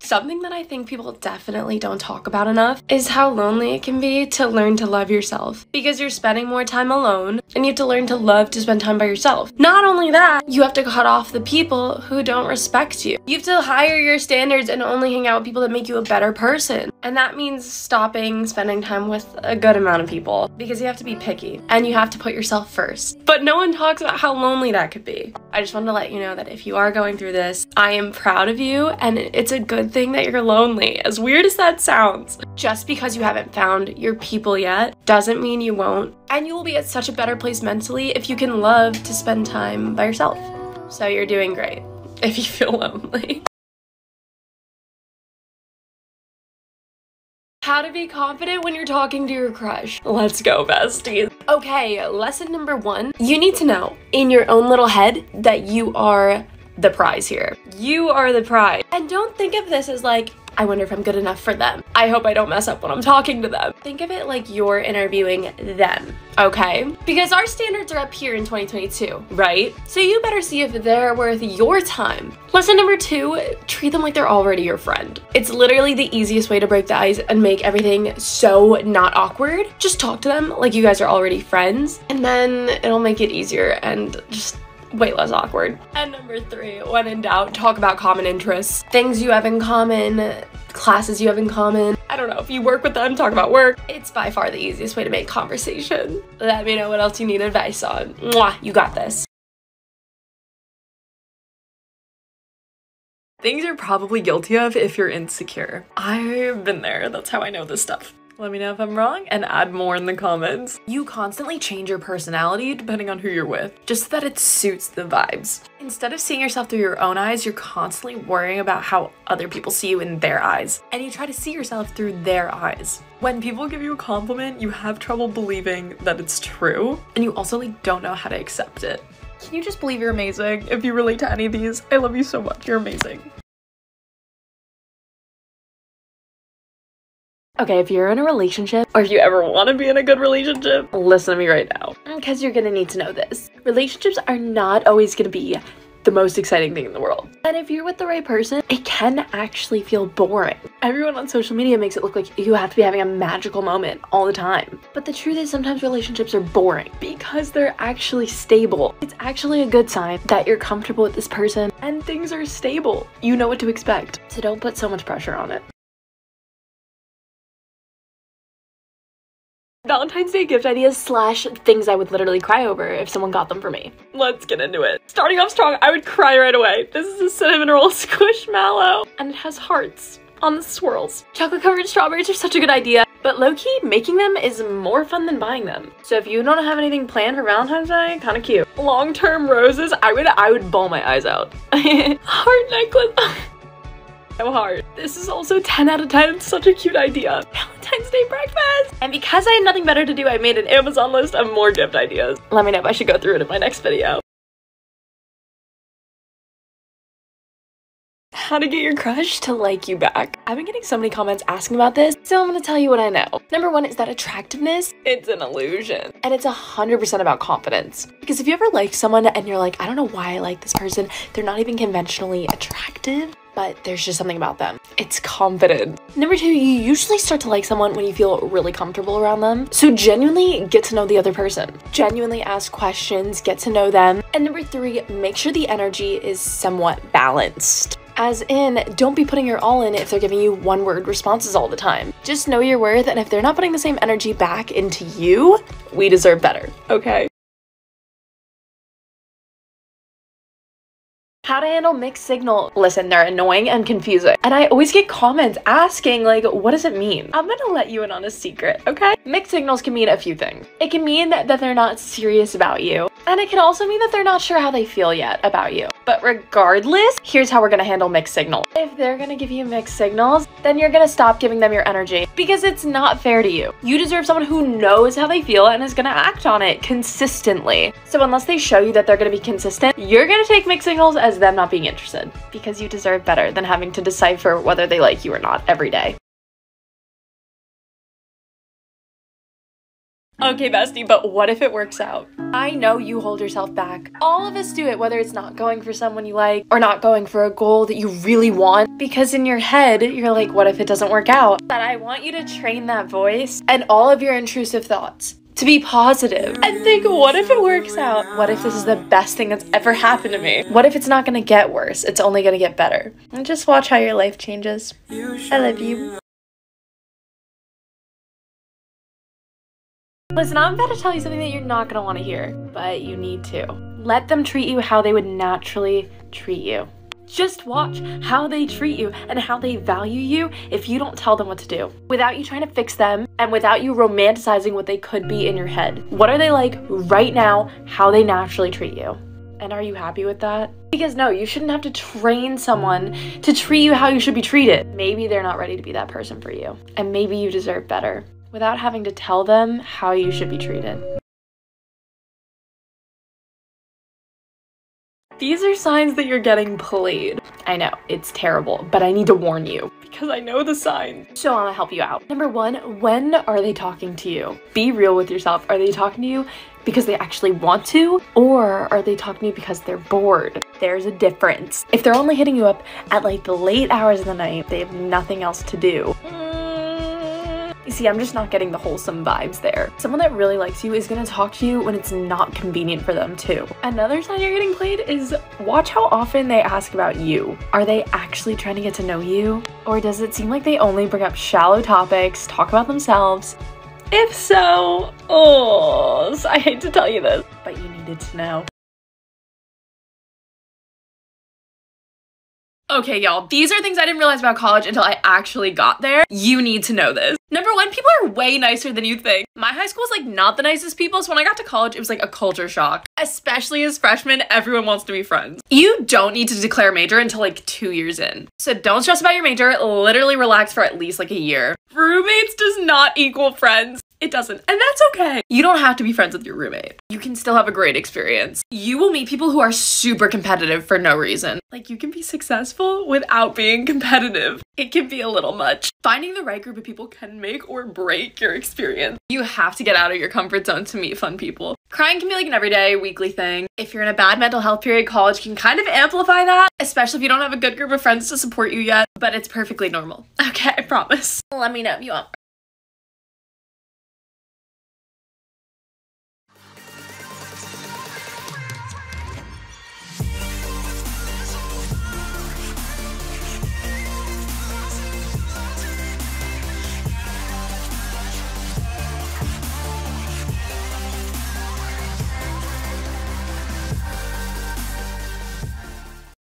Something that I think people definitely don't talk about enough is how lonely it can be to learn to love yourself, because you're spending more time alone and you have to learn to love to spend time by yourself. Not only that, you have to cut off the people who don't respect you. You have to higher your standards and only hang out with people that make you a better person. And that means stopping spending time with a good amount of people, because you have to be picky and you have to put yourself first. But no one talks about how lonely that could be. I just wanted to let you know that if you are going through this, I am proud of you, and it's a good thing that you're lonely. As weird as that sounds, just because you haven't found your people yet doesn't mean you won't. And you will be at such a better place mentally if you can love to spend time by yourself. So you're doing great if you feel lonely. How to be confident when you're talking to your crush. Let's go, besties. Okay, lesson number 1. You need to know in your own little head that you are the prize here. You are the prize. And don't think of this as like, I wonder if I'm good enough for them. I hope I don't mess up when I'm talking to them. Think of it like you're interviewing them, okay? Because our standards are up here in 2022, right? So you better see if they're worth your time. Lesson number 2, treat them like they're already your friend. It's literally the easiest way to break the ice and make everything so not awkward. Just talk to them like you guys are already friends, and then it'll make it easier and just way less awkward. And number 3, when in doubt, talk about common interests. Things you have in common, classes you have in common. I don't know, if you work with them, talk about work. It's by far the easiest way to make conversation. Let me know what else you need advice on. Mwah, you got this. Things you're probably guilty of if you're insecure. I've been there, that's how I know this stuff. Let me know if I'm wrong and add more in the comments. You constantly change your personality depending on who you're with, just so that it suits the vibes. Instead of seeing yourself through your own eyes, you're constantly worrying about how other people see you in their eyes, and you try to see yourself through their eyes. When people give you a compliment, you have trouble believing that it's true, and you also don't know how to accept it. Can you just believe you're amazing? If you relate to any of these, I love you so much. You're amazing. Okay, if you're in a relationship, or if you ever want to be in a good relationship, listen to me right now, because you're gonna need to know this. Relationships are not always gonna be the most exciting thing in the world. And if you're with the right person, it can actually feel boring. Everyone on social media makes it look like you have to be having a magical moment all the time. But the truth is, sometimes relationships are boring because they're actually stable. It's actually a good sign that you're comfortable with this person and things are stable. You know what to expect. So don't put so much pressure on it. Valentine's Day gift ideas / things I would literally cry over if someone got them for me. Let's get into it. Starting off strong, I would cry right away. This is a cinnamon roll squishmallow, and it has hearts on the swirls. Chocolate covered strawberries are such a good idea, but low-key, making them is more fun than buying them. So if you don't have anything planned for Valentine's Day, kind of cute. Long-term roses, I would bawl my eyes out. Heart necklace. So hard. This is also 10 out of 10. It's such a cute idea. Valentine's Day breakfast! And because I had nothing better to do, I made an Amazon list of more gift ideas. Let me know if I should go through it in my next video. How to get your crush to like you back. I've been getting so many comments asking about this, so I'm gonna tell you what I know. Number 1 is that attractiveness, it's an illusion. And it's 100% about confidence. Because if you ever like someone and you're like, I don't know why I like this person, they're not even conventionally attractive, but there's just something about them. It's confident. Number 2, you usually start to like someone when you feel really comfortable around them. So genuinely get to know the other person. Genuinely ask questions, get to know them. And number 3, make sure the energy is somewhat balanced. As in, don't be putting your all in if they're giving you one-word responses all the time. Just know your worth, and if they're not putting the same energy back into you, we deserve better, okay? How to handle mixed signal. Listen, they're annoying and confusing. And I always get comments asking, like, what does it mean? I'm gonna let you in on a secret, okay? Mixed signals can mean a few things. It can mean that they're not serious about you. And it can also mean that they're not sure how they feel yet about you. But regardless, here's how we're gonna handle mixed signals. If they're gonna give you mixed signals, then you're gonna stop giving them your energy because it's not fair to you. You deserve someone who knows how they feel and is gonna act on it consistently. So unless they show you that they're gonna be consistent, you're gonna take mixed signals as them not being interested because you deserve better than having to decipher whether they like you or not every day. Okay, bestie, but what if it works out? I know you hold yourself back. All of us do it, whether it's not going for someone you like or not going for a goal that you really want, because in your head, you're like, what if it doesn't work out? But I want you to train that voice and all of your intrusive thoughts to be positive and think, what if it works out? What if this is the best thing that's ever happened to me? What if it's not gonna get worse? It's only gonna get better. And just watch how your life changes. I love you. Listen, I'm about to tell you something that you're not gonna wanna hear, but you need to. Let them treat you how they would naturally treat you. Just watch how they treat you and how they value you if you don't tell them what to do. Without you trying to fix them and without you romanticizing what they could be in your head. What are they like right now, how they naturally treat you? And are you happy with that? Because no, you shouldn't have to train someone to treat you how you should be treated. Maybe they're not ready to be that person for you. And maybe you deserve better without having to tell them how you should be treated. These are signs that you're getting played. I know, it's terrible, but I need to warn you because I know the signs. So I'm gonna help you out. Number one, when are they talking to you? Be real with yourself. Are they talking to you because they actually want to, or are they talking to you because they're bored? There's a difference. If they're only hitting you up at like the late hours of the night, they have nothing else to do. You see, I'm just not getting the wholesome vibes there. Someone that really likes you is gonna talk to you when it's not convenient for them too. Another sign you're getting played is watch how often they ask about you. Are they actually trying to get to know you? Or does it seem like they only bring up shallow topics, talk about themselves? If so, I hate to tell you this, but you needed to know. Okay, y'all, these are things I didn't realize about college until I actually got there. You need to know this. Number one, people are way nicer than you think. My high school was like not the nicest people, so when I got to college, it was like a culture shock. Especially as freshmen, everyone wants to be friends. You don't need to declare a major until like 2 years in. So don't stress about your major, literally relax for at least like a year. Roommates does not equal friends. It doesn't, and that's okay. You don't have to be friends with your roommate. You can still have a great experience. You will meet people who are super competitive for no reason. Like, you can be successful without being competitive. It can be a little much. Finding the right group of people can make or break your experience. You have to get out of your comfort zone to meet fun people. Crying can be like an everyday, weekly thing. If you're in a bad mental health period, college can kind of amplify that, especially if you don't have a good group of friends to support you yet, but it's perfectly normal. Okay, I promise. Let me know if you want more.